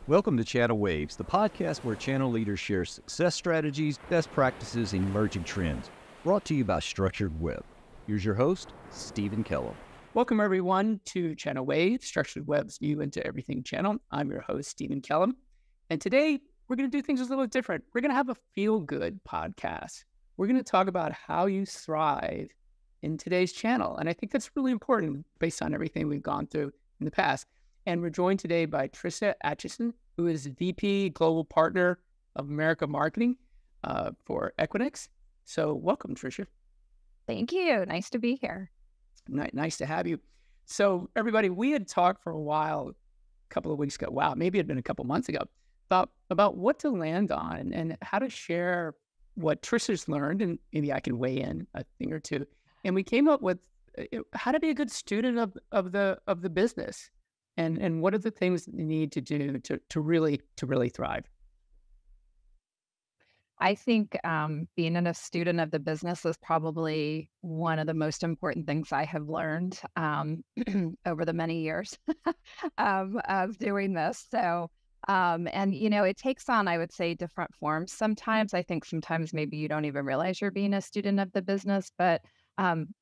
Welcome to ChannelWaves, the podcast where channel leaders share success strategies, best practices, and emerging trends. Brought to you by Structured Web. Here's your host, Stephen Kellum. Welcome, everyone, to ChannelWaves, Structured Web's view into everything channel. I'm your host, Stephen Kellum. And today, we're going to do things a little different. We're going to have a feel-good podcast. We're going to talk about how you thrive in today's channel. And I think that's really important based on everything we've gone through in the past. And we're joined today by Tricia Atchison, who is VP Global Partner of America Marketing for Equinix. So welcome, Tricia. Thank you. Nice to be here. Nice to have you. So everybody, we had talked for a while, a couple of weeks ago. Wow, maybe it had been a couple months ago, about what to land on and how to share what Tricia's learned, and maybe I can weigh in a thing or two. And we came up with how to be a good student of the business. And what are the things that you need to do to really thrive? I think being a student of the business is probably one of the most important things I have learned over the many years of doing this. So, and it takes on, I would say, different forms. Sometimes maybe you don't even realize you're being a student of the business, but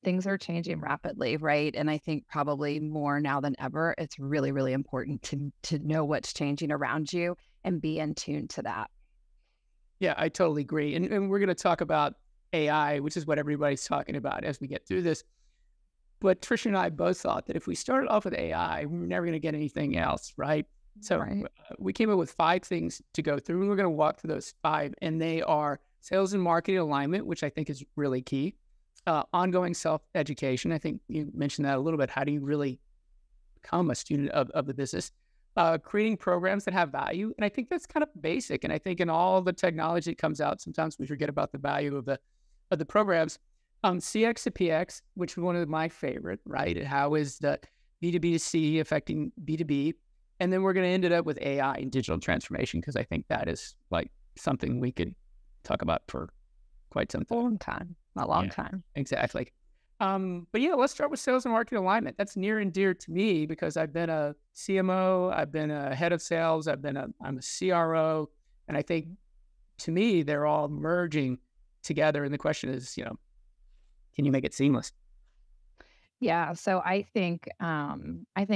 things are changing rapidly, right? And I think probably more now than ever, it's really, really important to know what's changing around you and be in tune to that. Yeah, I totally agree. And we're going to talk about AI, which is what everybody's talking about as we get through this. But Tricia and I both thought that if we started off with AI, we were never going to get anything else, right? So we came up with 5 things to go through, and we're going to walk through those 5. And they are sales and marketing alignment, which I think is really key. Ongoing self-education. I think you mentioned that a little bit. How do you really become a student of the business? Creating programs that have value. And I think that's kind of basic. And I think in all the technology that comes out, sometimes we forget about the value of the programs. CX to PX, which is one of my favorite, right? And how is the B2B to C affecting B2B? And then we're going to end it up with AI and digital transformation, because I think that is like something we could talk about for quite some time. A long time. Exactly. But yeah, let's start with sales and marketing alignment. That's near and dear to me because I've been a CMO, I've been a head of sales, I'm a CRO, and I think to me they're all merging together. And the question is, can you make it seamless? Yeah. So I think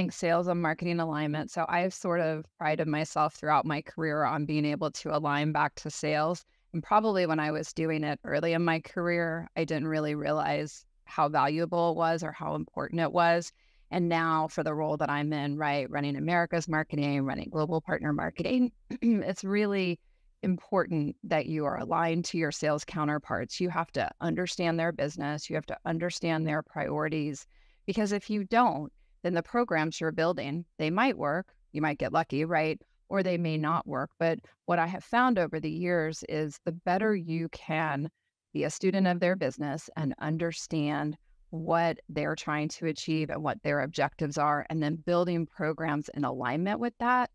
sales and marketing alignment. So I've sort of prided myself throughout my career on being able to align back to sales. And probably when I was doing it early in my career, I didn't really realize how valuable it was or how important it was. And now for the role that I'm in, right, running America's marketing, running global partner marketing, it's really important that you are aligned to your sales counterparts. You have to understand their business. You have to understand their priorities, because if you don't, then the programs you're building, they might work. You might get lucky, right? Or they may not work. But what I have found over the years is the better you can be a student of their business and understand what they're trying to achieve and what their objectives are, and then building programs in alignment with that,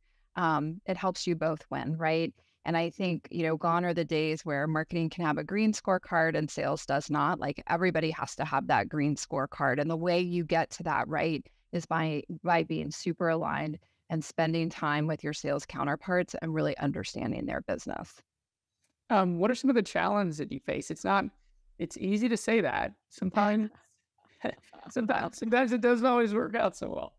it helps you both win, right? And I think, gone are the days where marketing can have a green scorecard and sales does not. Like, everybody has to have that green scorecard. And the way you get to that, right, is by being super aligned and spending time with your sales counterparts and really understanding their business. What are some of the challenges that you face? It's easy to say that. Sometimes it doesn't always work out so well.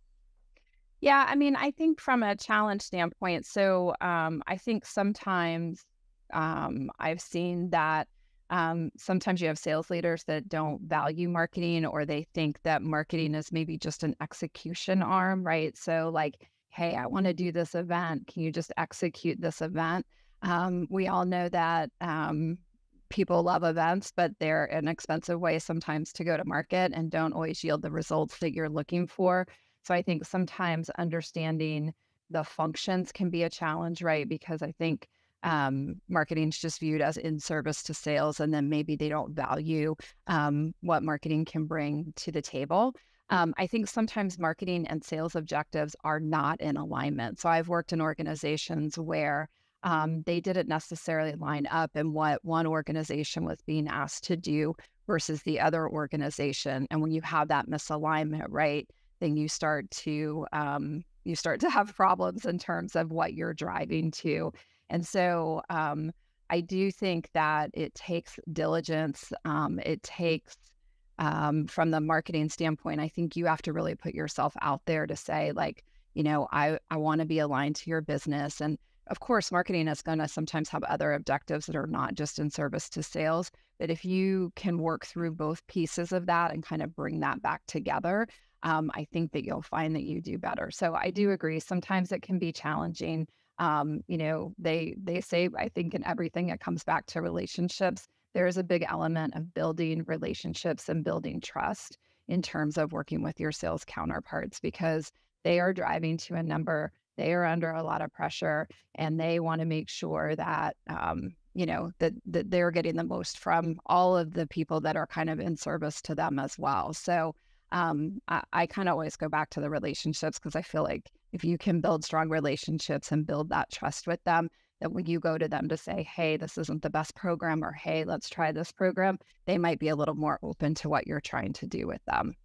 Yeah, I mean, I think from a challenge standpoint, so I think sometimes I've seen that sometimes you have sales leaders that don't value marketing, or they think that marketing is maybe just an execution arm, right? So like, hey, I want to do this event. Can you just execute this event? We all know that people love events, but they're an expensive way sometimes to go to market and don't always yield the results that you're looking for. So I think sometimes understanding the functions can be a challenge, right? Because I think marketing is just viewed as in service to sales, and then maybe they don't value what marketing can bring to the table. I think sometimes marketing and sales objectives are not in alignment. So I've worked in organizations where they didn't necessarily line up in what one organization was being asked to do versus the other organization. And when you have that misalignment, right, then you start to you start to have problems in terms of what you're driving to. And so I do think that it takes diligence. It takes from the marketing standpoint, I think you have to really put yourself out there to say, like, I want to be aligned to your business. And of course, marketing is going to sometimes have other objectives that are not just in service to sales. But if you can work through both pieces of that and kind of bring that back together, I think that you'll find that you do better. So I do agree. Sometimes it can be challenging. They say, I think in everything, it comes back to relationships. There is a big element of building relationships and building trust in terms of working with your sales counterparts, because they are driving to a number, they are under a lot of pressure, and they want to make sure that, that they're getting the most from all of the people that are kind of in service to them as well. So I kind of always go back to the relationships, because I feel like if you can build strong relationships and build that trust with them, that when you go to them to say, hey, this isn't the best program, or hey, let's try this program, they might be a little more open to what you're trying to do with them.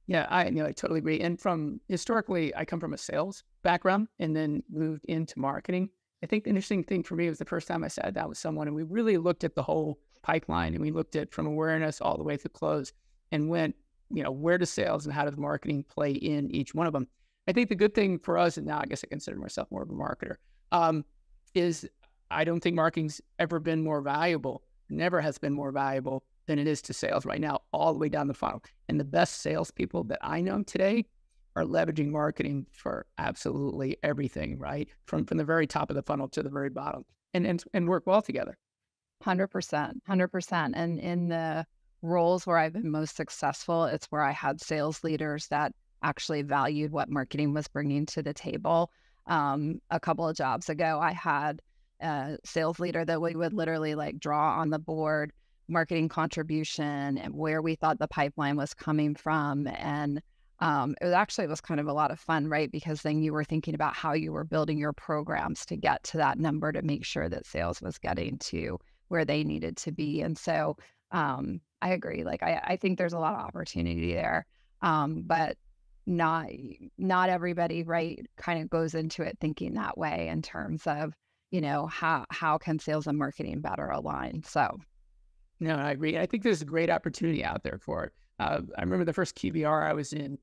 Yeah, I totally agree. And from historically, I come from a sales background and then moved into marketing. I think the interesting thing for me was the first time I sat down with someone and we really looked at the whole pipeline, and we looked at from awareness all the way to close and went, where does sales and how does marketing play in each one of them? I think the good thing for us, and now I guess I consider myself more of a marketer, is I don't think marketing's ever been more valuable, never has been more valuable than it is to sales right now, all the way down the funnel. And the best salespeople that I know today are leveraging marketing for absolutely everything, right? From the very top of the funnel to the very bottom, and work well together. 100%, 100%. And in the roles where I've been most successful, it's where I had sales leaders that actually valued what marketing was bringing to the table. A couple of jobs ago, I had a sales leader that we would literally like draw on the board marketing contribution and where we thought the pipeline was coming from. And it was kind of a lot of fun, right? Because then you were thinking about how you were building your programs to get to that number to make sure that sales was getting to where they needed to be. And so I agree. Like, I think there's a lot of opportunity there. But not everybody, right, kind of goes into it thinking that way in terms of, how can sales and marketing better align? So. No, I agree. I think there's a great opportunity out there for it. I remember the first QBR I was in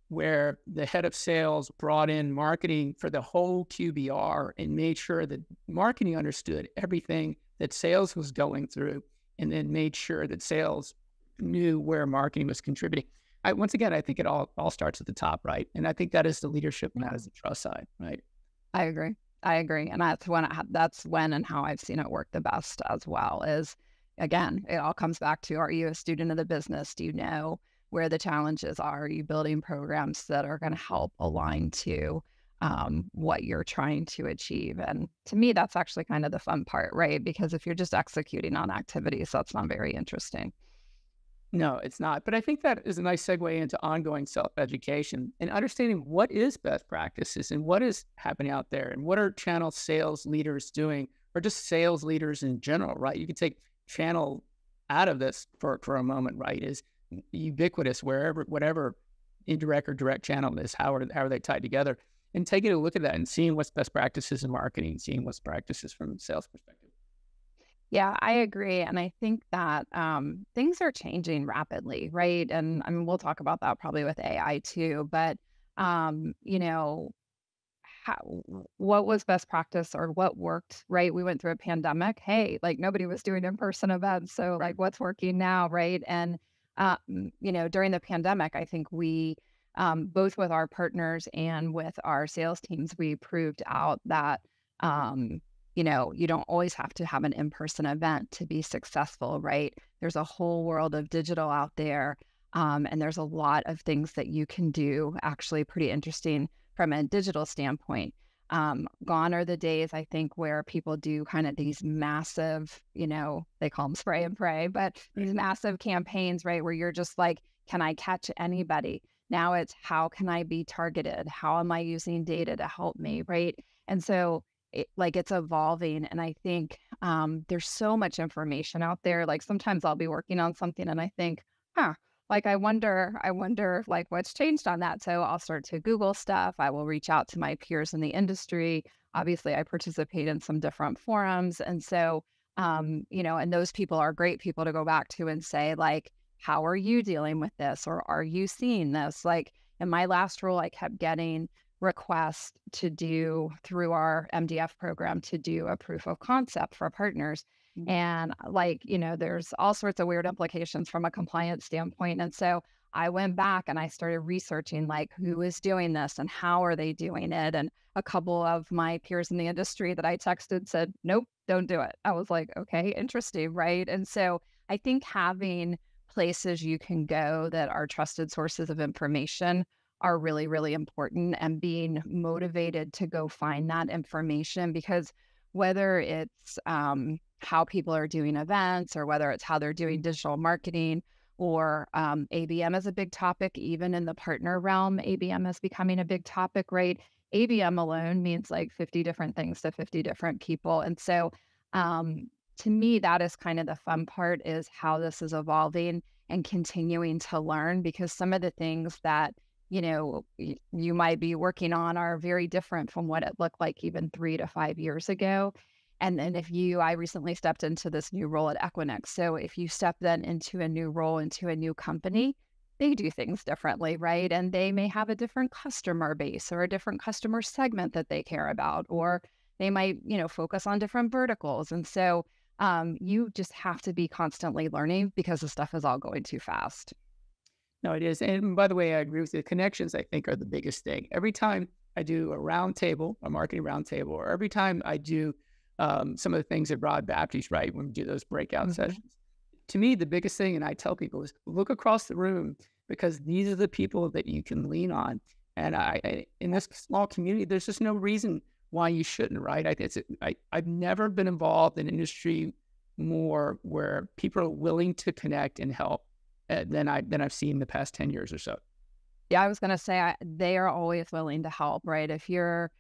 where the head of sales brought in marketing for the whole QBR and made sure that marketing understood everything that sales was going through, and then made sure that sales knew where marketing was contributing. Once again, I think it all starts at the top, right? And I think that is the leadership and that is the trust side, right? I agree. And that's when and how I've seen it work the best as well is, again, it all comes back to, are you a student of the business? Do you know where the challenges are? Are you building programs that are going to help align to what you're trying to achieve? And to me, that's actually kind of the fun part, right? Because if you're just executing on activities, that's not very interesting. No, it's not. But I think that is a nice segue into ongoing self-education and understanding what is best practices and what is happening out there and what are channel sales leaders doing, or just sales leaders in general, right? You could take channel out of this for a moment, right? Is ubiquitous wherever, whatever indirect or direct channel is, how are they tied together? And taking a look at that and seeing what's best practices in marketing, seeing what's practices from a sales perspective. Yeah, I agree. And I think that things are changing rapidly, right? And I mean, we'll talk about that probably with AI too, but what was best practice or what worked, right? We went through a pandemic. Hey, like nobody was doing in-person events. So like what's working now, right? And, during the pandemic, I think we, both with our partners and with our sales teams, we proved out that, you don't always have to have an in-person event to be successful, right? There's a whole world of digital out there. And there's a lot of things that you can do, actually pretty interesting from a digital standpoint. Gone are the days, I think, where people do kind of these massive, they call them spray and pray, but these massive campaigns, right, where you're just like, can I catch anybody? Now it's, how can I be targeted? How am I using data to help me, right? And so it's evolving. And I think there's so much information out there. Like sometimes I'll be working on something and I think, like, I wonder like what's changed on that. So I'll start to Google stuff. I will reach out to my peers in the industry. Obviously, I participate in some different forums. And so, and those people are great people to go back to and say, like, how are you dealing with this? Or are you seeing this? Like in my last role, I kept getting requests to do through our MDF program to do a proof of concept for partners. And like, there's all sorts of weird implications from a compliance standpoint. And so I went back and I started researching like who is doing this and how are they doing it. And a couple of my peers in the industry that I texted said, nope, don't do it. I was like, okay, interesting, right? And so I think having places you can go that are trusted sources of information are really, really important, and being motivated to go find that information, because whether it's how people are doing events or whether it's how they're doing digital marketing or ABM is a big topic, even in the partner realm, ABM is becoming a big topic, right? ABM alone means like 50 different things to 50 different people. And so to me, that is kind of the fun part, is how this is evolving and continuing to learn, because some of the things that you might be working on are very different from what it looked like even 3 to 5 years ago. And then I recently stepped into this new role at Equinix. So if you step then into a new role, into a new company, they do things differently, right? And they may have a different customer base or a different customer segment that they care about, or they might, focus on different verticals. And so you just have to be constantly learning, because the stuff is all going too fast. No, it is. And by the way, I agree with you. The connections, I think, are the biggest thing. Every time I do a roundtable, a marketing roundtable, or every time I do some of the things that Rod Baptiste, right, when we do those breakout sessions, to me, the biggest thing, and I tell people, is look across the room, because these are the people that you can lean on. And in this small community, there's just no reason why you shouldn't, right? I've never been involved in industry more where people are willing to connect and help than I've seen the past 10 years or so. Yeah, I was going to say they are always willing to help, right? If you're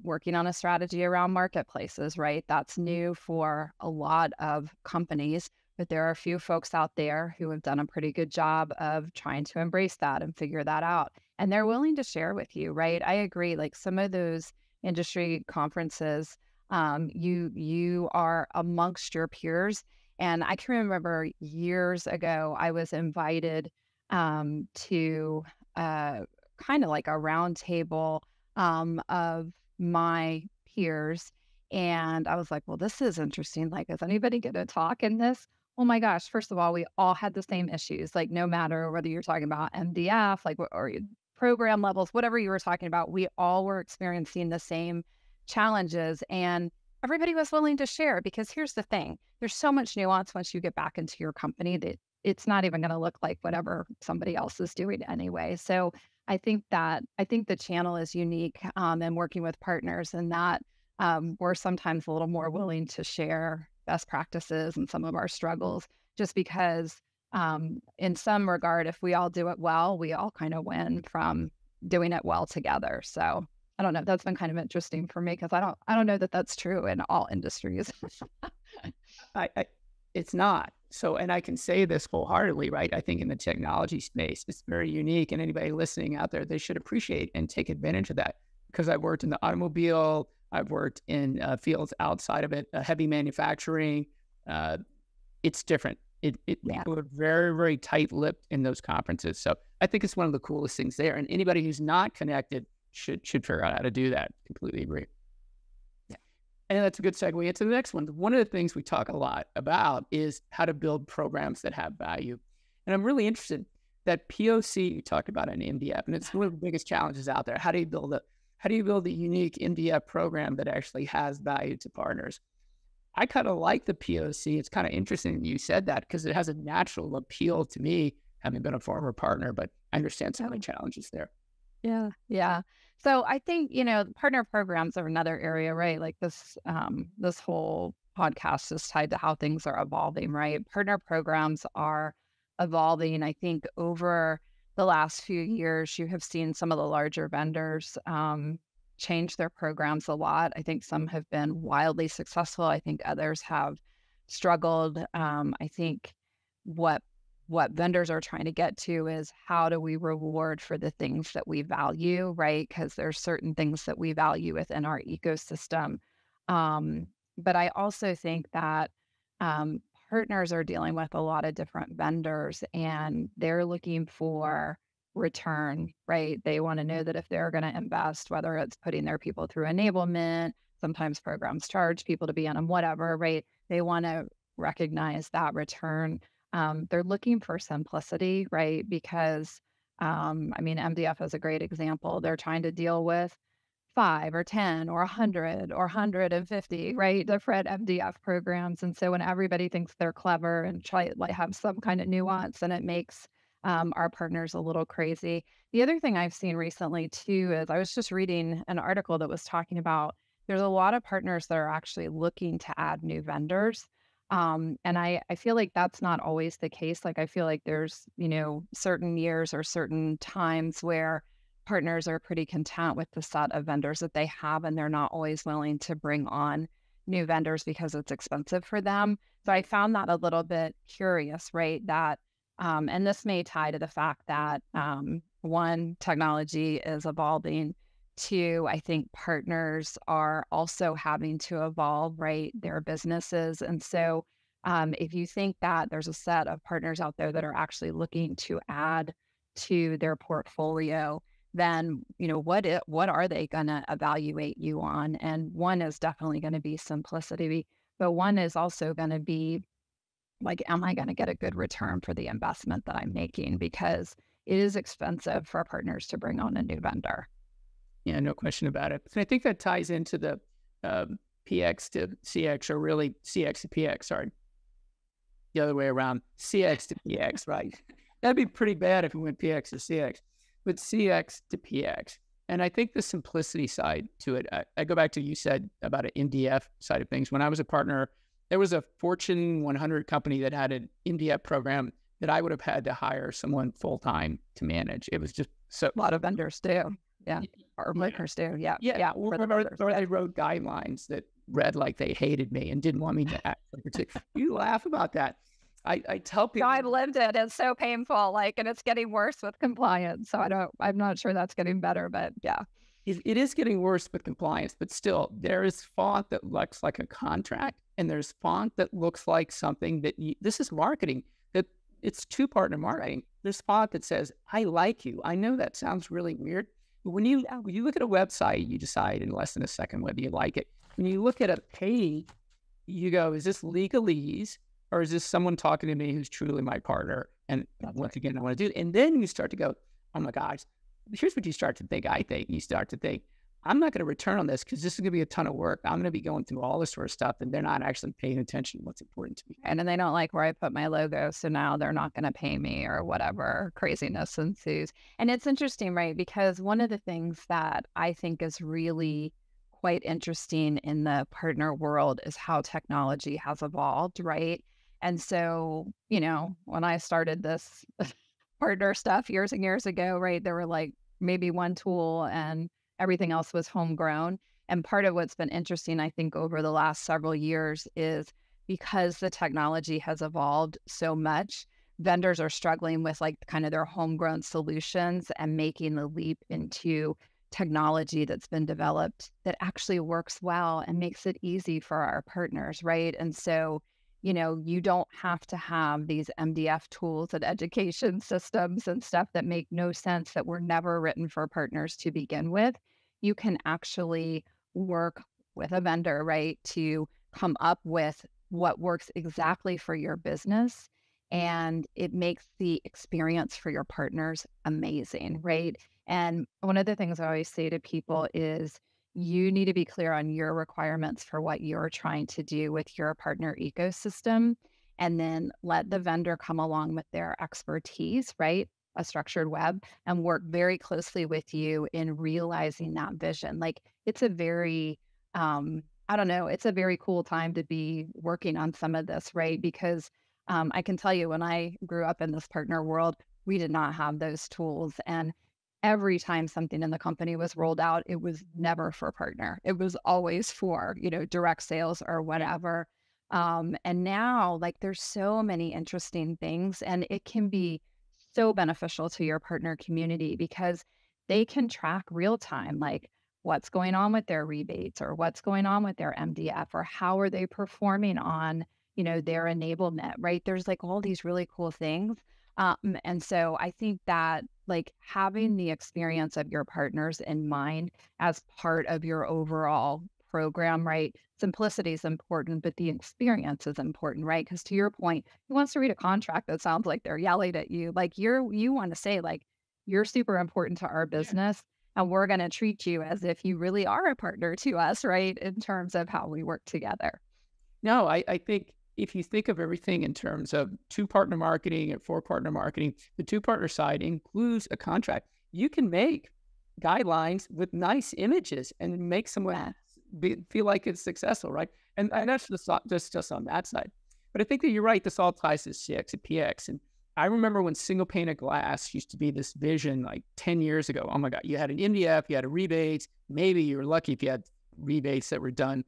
working on a strategy around marketplaces, right? That's new for a lot of companies, but there are a few folks out there who have done a pretty good job of trying to embrace that and figure that out. And they're willing to share with you, right? I agree. Like some of those industry conferences, you are amongst your peers. And I can remember years ago, I was invited to kind of like a round table of my peers. And I was like, well, this is interesting. Like, is anybody going to talk in this? Oh my gosh. First of all, we all had the same issues, like no matter whether you're talking about MDF, like, or program levels, whatever you were talking about, we all were experiencing the same challenges. And everybody was willing to share, because here's the thing. There's so much nuance once you get back into your company that it's not even going to look like whatever somebody else is doing anyway. So I think the channel is unique, and working with partners, and that we're sometimes a little more willing to share best practices and some of our struggles, just because in some regard, if we all do it well, we all kind of win from doing it well together. So I don't know. That's been kind of interesting for me, because I don't know that that's true in all industries. It's not. So, and I can say this wholeheartedly, right? I think in the technology space, it's very unique, and anybody listening out there, they should appreciate and take advantage of that, because I've worked in the automobile, I've worked in fields outside of it, heavy manufacturing. It's different. People are very, very tight-lipped in those conferences. So I think it's one of the coolest things there. And anybody who's not connected should figure out how to do that. Completely agree. Yeah. And that's a good segue into the next one. One of the things we talk a lot about is how to build programs that have value. And I'm really interested that POC you talked about in MDF, and it's one of the biggest challenges out there. How do you build a unique MDF program that actually has value to partners? I kind of like the POC. It's kind of interesting that you said that, because it has a natural appeal to me, having been a former partner, but I understand some of the challenges there. Yeah. Yeah. So I think, partner programs are another area, right? Like this whole podcast is tied to how things are evolving, right? Partner programs are evolving. I think over the last few years, you have seen some of the larger vendors change their programs a lot. I think some have been wildly successful. I think others have struggled. I think what what vendors are trying to get to is how do we reward for the things that we value, right? Because there's certain things that we value within our ecosystem. Um, but I also think that um, partners are dealing with a lot of different vendors and they're looking for return, right? They want to know that if they're going to invest, whether it's putting their people through enablement, sometimes programs charge people to be on them, whatever, right? They want to recognize that return. They're looking for simplicity, right? Because, I mean, MDF is a great example. They're trying to deal with 5 or 10 or 100 or 150, right? Different MDF programs. And so when everybody thinks they're clever and try like have some kind of nuance, and it makes our partners a little crazy. The other thing I've seen recently too is I was just reading an article that was talking about there's a lot of partners that are actually looking to add new vendors. And I feel like that's not always the case. Like I feel like there's, certain years or certain times where partners are pretty content with the set of vendors that they have, and they're not always willing to bring on new vendors because it's expensive for them. So I found that a little bit curious, right? That, and this may tie to the fact that one, technology is evolving. Two, I think partners are also having to evolve, right? Their businesses. And so if you think that there's a set of partners out there that are actually looking to add to their portfolio, then what are they going to evaluate you on? And one is definitely going to be simplicity, but one is also going to be like, am I going to get a good return for the investment that I'm making? Because it is expensive for partners to bring on a new vendor. Yeah, no question about it. And I think that ties into the PX to CX, or really CX to PX, sorry. The other way around, CX to PX, right? That'd be pretty bad if it went PX to CX, but CX to PX. And I think the simplicity side to it, I go back to you said about an MDF side of things. When I was a partner, there was a Fortune 100 company that had an MDF program that I would have had to hire someone full-time to manage. It was just so... A lot of vendors do. Yeah. Or makers do. Yeah. Yeah. Or I wrote guidelines that read like they hated me and didn't want me to act. You laugh about that. I tell people... No, I've lived it. It's so painful. And it's getting worse with compliance. So I'm not sure that's getting better, but yeah. It is getting worse with compliance, but still, there is font that looks like a contract, and there's font that looks like something that this is marketing, that it's two-partner marketing. There's font that says, I like you. I know that sounds really weird, but when you look at a website, you decide in less than a second whether you like it. When you look at a page, you go, is this legalese, or is this someone talking to me who's truly my partner? And once again, I want to do it. And then you start to go, oh my gosh, here's what you start to think, I think. You start to think, I'm not going to return on this because this is going to be a ton of work. I'm going to be going through all this sort of stuff, and they're not actually paying attention to what's important to me. And then they don't like where I put my logo, so now they're not going to pay me or whatever craziness ensues. And it's interesting, right? Because one of the things that I think is really quite interesting in the partner world is how technology has evolved, right? And so, when I started this partner stuff years and years ago, right, there were like maybe one tool and everything else was homegrown. And part of what's been interesting, I think, over the last several years is because the technology has evolved so much, vendors are struggling with kind of their homegrown solutions and making the leap into technology that's been developed that actually works well and makes it easy for our partners, right? And so, you don't have to have these MDF tools and education systems and stuff that make no sense, that were never written for partners to begin with. You can actually work with a vendor, right, to come up with what works exactly for your business. And it makes the experience for your partners amazing, right? And one of the things I always say to people is, you need to be clear on your requirements for what you're trying to do with your partner ecosystem, and then let the vendor come along with their expertise, right? A structured web, and work very closely with you in realizing that vision. It's a very, it's a very cool time to be working on some of this, right? Because I can tell you, when I grew up in this partner world, we did not have those tools. And every time something in the company was rolled out, it was never for partner. It was always for, direct sales or whatever. And now, like, there's so many interesting things, and it can be so beneficial to your partner community because they can track real time, like what's going on with their rebates or what's going on with their MDF or how are they performing on, their enablement, right? There's like all these really cool things. And so I think that like having the experience of your partners in mind as part of your overall program, right? Simplicity is important, but the experience is important, right? Because to your point, who wants to read a contract that sounds like they're yelling at you? Like you want to say like you're super important to our business and we're going to treat you as if you really are a partner to us, right? In terms of how we work together. No, I think if you think of everything in terms of two-partner marketing and four-partner marketing, the two-partner side includes a contract. You can make guidelines with nice images and make someone feel like it's successful, right? And that's just on that side. But I think that you're right. This all ties to CX and PX. And I remember when single pane of glass used to be this vision like 10 years ago. Oh my God, you had an MDF, you had a rebates. Maybe you were lucky if you had rebates that were done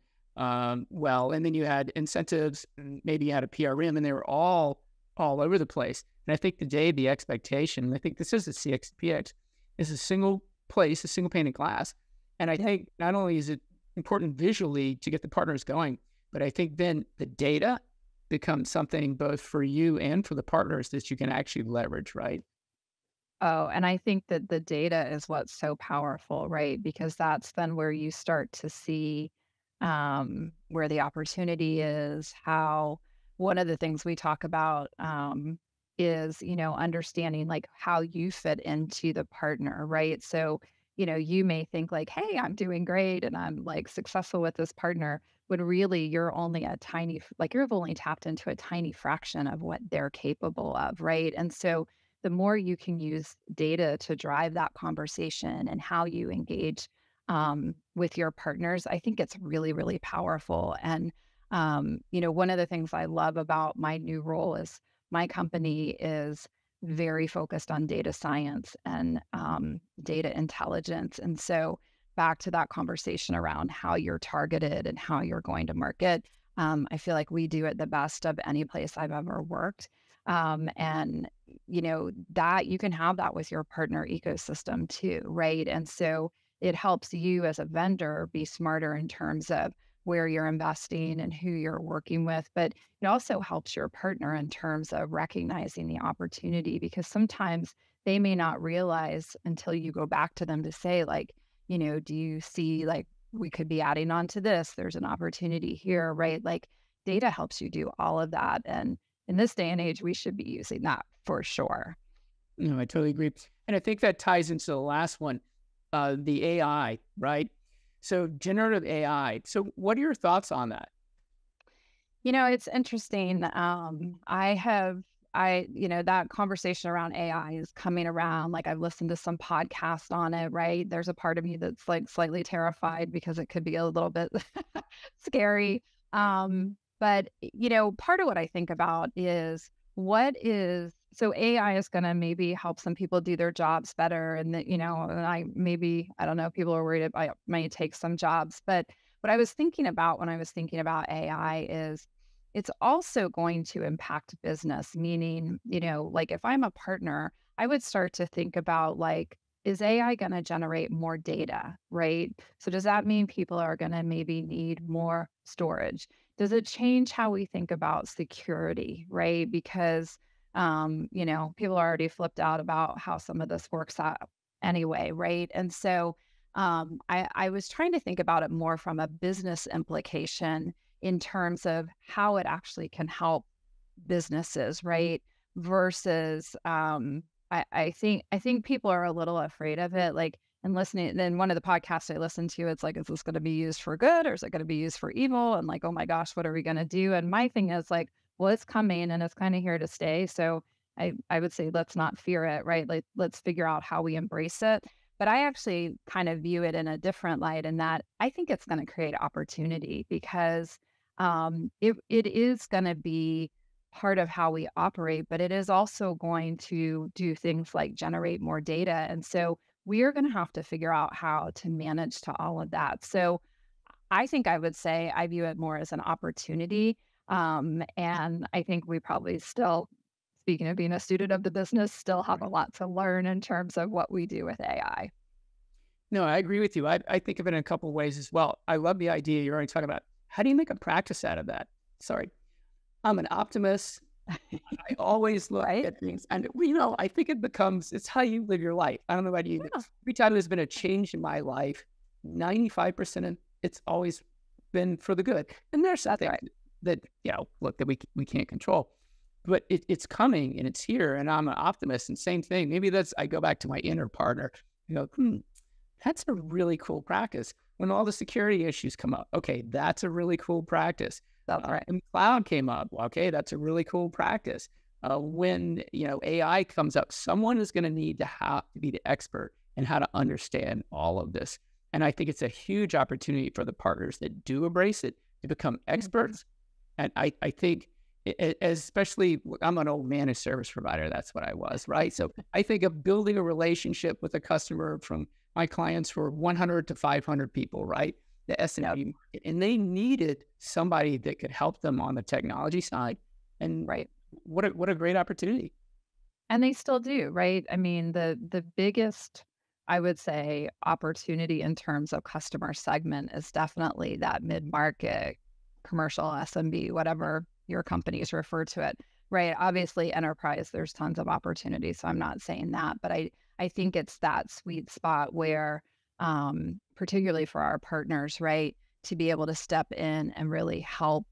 well, and then you had incentives, and maybe you had a PRM, and they were all over the place. And I think today the expectation, and I think this is a CX PX, is a single place, a single pane of glass. And I think not only is it important visually to get the partners going, but I think then the data becomes something both for you and for the partners that you can actually leverage, right? Oh, and I think that the data is what's so powerful, right? Because that's then where you start to see where the opportunity is, how one of the things we talk about is, understanding like how you fit into the partner, right? So, you may think like, hey, I'm doing great and I'm like successful with this partner, when really you're only like you've only tapped into a tiny fraction of what they're capable of, right? And so, the more you can use data to drive that conversation and how you engage with your partners, I think it's really, really powerful. And, one of the things I love about my new role is my company is very focused on data science and data intelligence. And so, back to that conversation around how you're targeted and how you're going to market, I feel like we do it the best of any place I've ever worked. And that you can have that with your partner ecosystem too, right? And so it helps you as a vendor be smarter in terms of where you're investing and who you're working with, but it also helps your partner in terms of recognizing the opportunity, because sometimes they may not realize until you go back to them to say like, do you see like we could be adding on to this, there's an opportunity here, right? Like data helps you do all of that, and in this day and age, we should be using that for sure. No, I totally agree. And I think that ties into the last one, the AI, right? So generative AI. So what are your thoughts on that? It's interesting. That conversation around AI is coming around. Like I've listened to some podcasts on it, right? There's a part of me that's like slightly terrified because it could be a little bit scary. But part of what I think about is so AI is going to maybe help some people do their jobs better. And that, and I don't know, people are worried about it might take some jobs. But what I was thinking about when I was thinking about AI is it's also going to impact business, meaning, like if I'm a partner, I would start to think about like, is AI going to generate more data, right? So does that mean people are going to maybe need more storage? Does it change how we think about security, right? Because, people are already flipped out about how some of this works out anyway, right? And so I was trying to think about it more from a business implication in terms of how it actually can help businesses, right? Versus, I think people are a little afraid of it. Like, and listening, then one of the podcasts I listened to, it's like, is this going to be used for good or is it going to be used for evil? And like, oh my gosh, what are we going to do? And my thing is like, well, it's coming and it's kind of here to stay. So I would say, let's not fear it, right? Like, let's figure out how we embrace it. But I actually kind of view it in a different light, in that I think it's going to create opportunity, because it is going to be part of how we operate, but it is also going to do things like generate more data. And so we are going to have to figure out how to manage to all of that. So I think I would say I view it more as an opportunity. And I think we probably still, speaking of being a student of the business, still have a lot to learn in terms of what we do with AI. No, I agree with you. I think of it in a couple of ways as well. I love the idea you're already talking about. How do you make a practice out of that? Sorry, I'm an optimist. I always look Right? at things, and I think it's how you live your life. I don't know about you. Yeah. Every time there's been a change in my life, 95% of it's always been for the good. And there's some That's things right. that, look, that we can't control, but it's coming and it's here. And I'm an optimist. And same thing. Maybe I go back to my inner partner. That's a really cool practice. When all the security issues come up, okay, that's a really cool practice. That's right. And cloud came up, well, okay, that's a really cool practice. When AI comes up, someone is going to need to have to be the expert in how to understand all of this. And I think it's a huge opportunity for the partners that do embrace it to become experts. And I think, especially, I'm an old managed service provider. That's what I was, right? So I think of building a relationship with a customer from my clients were 100 to 500 people, right? The SMB market. And they needed somebody that could help them on the technology side. And Right. what a great opportunity. And they still do, right? I mean, the biggest, I would say, opportunity in terms of customer segment is definitely that mid-market, commercial, SMB, whatever your companies refer to it, right? Obviously, enterprise, there's tons of opportunity, so I'm not saying that, but I think it's that sweet spot where, particularly for our partners, right, to be able to step in and really help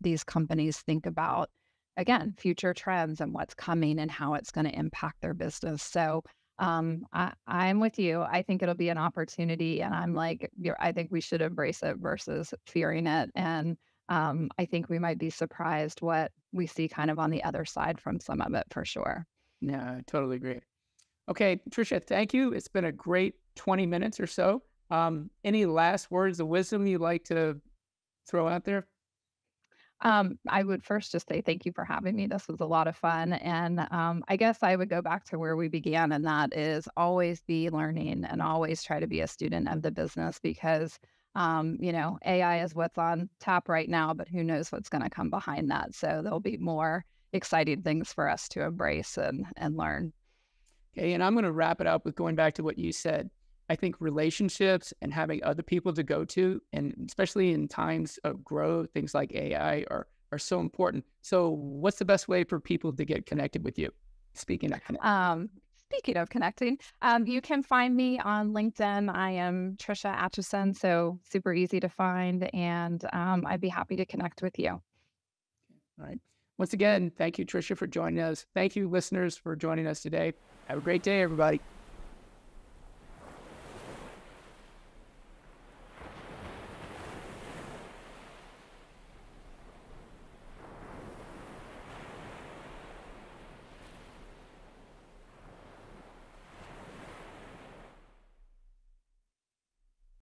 these companies think about, again, future trends and what's coming and how it's going to impact their business. So I'm with you. I think it'll be an opportunity, and I'm like, I think we should embrace it versus fearing it. And I think we might be surprised what we see kind of on the other side from some of it for sure. Yeah, I totally agree. Okay, Tricia, thank you. It's been a great 20 minutes or so. Any last words of wisdom you'd like to throw out there? I would first just say thank you for having me. This was a lot of fun. And I guess I would go back to where we began, and that is always be learning and always try to be a student of the business because, AI is what's on tap right now, but who knows what's going to come behind that. So there'll be more exciting things for us to embrace and learn. Okay, and I'm going to wrap it up with going back to what you said. I think relationships and having other people to go to, and especially in times of growth, things like AI are so important. So what's the best way for people to get connected with you? Speaking of connecting. Speaking of connecting, you can find me on LinkedIn. I am Tricia Atchison, so super easy to find, and I'd be happy to connect with you. All right. Once again, thank you, Tricia, for joining us. Thank you, listeners, for joining us today. Have a great day, everybody.